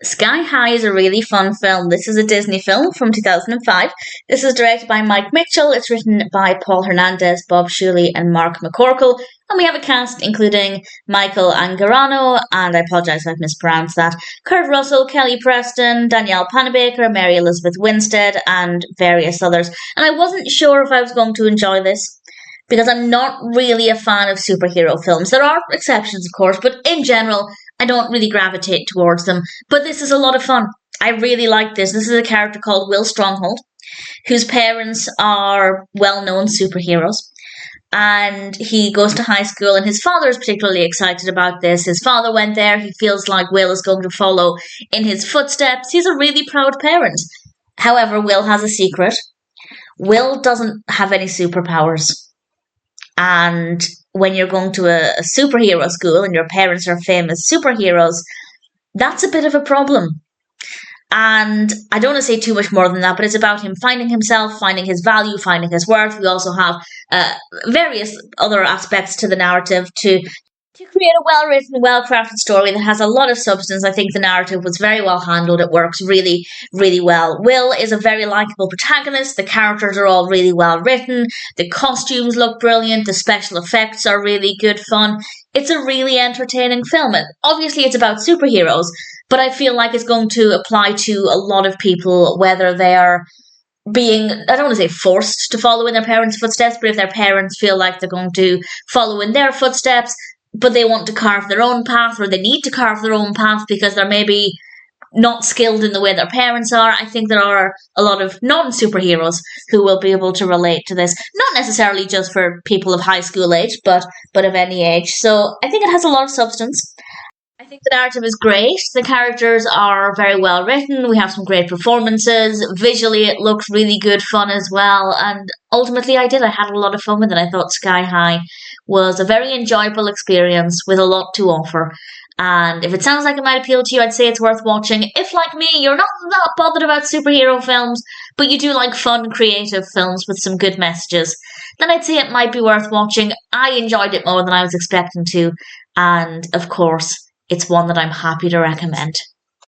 Sky High is a really fun film. This is a Disney film from 2005. This is directed by Mike Mitchell. It's written by Paul Hernandez, Bob Schooley, and Mark McCorkle. And we have a cast including Michael Angarano, and I apologise if I've mispronounced that, Kurt Russell, Kelly Preston, Danielle Panabaker, Mary Elizabeth Winstead, and various others. And I wasn't sure if I was going to enjoy this, because I'm not really a fan of superhero films. There are exceptions, of course, but in general, I don't really gravitate towards them. But this is a lot of fun. I really like this. This is a character called Will Stronghold, whose parents are well-known superheroes. And he goes to high school, and his father is particularly excited about this. His father went there. He feels like Will is going to follow in his footsteps. He's a really proud parent. However, Will has a secret. Will doesn't have any superpowers. And when you're going to a superhero school and your parents are famous superheroes, that's a bit of a problem. And I don't want to say too much more than that, but it's about him finding himself, finding his value, finding his worth. We also have various other aspects to the narrative to create a well-written, well-crafted story that has a lot of substance. I think the narrative was very well handled. It works really, really well. Will is a very likeable protagonist. The characters are all really well written. The costumes look brilliant. The special effects are really good fun. It's a really entertaining film. And obviously, it's about superheroes, but I feel like it's going to apply to a lot of people, whether they are being, I don't want to say forced to follow in their parents' footsteps, but if their parents feel like they're going to follow in their footsteps, but they want to carve their own path, or they need to carve their own path because they're maybe not skilled in the way their parents are. I think there are a lot of non-superheroes who will be able to relate to this. Not necessarily just for people of high school age, but of any age. So I think it has a lot of substance. I think the narrative is great. The characters are very well written. We have some great performances. Visually, it looks really good fun as well. And ultimately, I had a lot of fun with it. I thought Sky High was a very enjoyable experience with a lot to offer. And if it sounds like it might appeal to you, I'd say it's worth watching. If, like me, you're not that bothered about superhero films, but you do like fun, creative films with some good messages, then I'd say it might be worth watching. I enjoyed it more than I was expecting to. And, of course, it's one that I'm happy to recommend.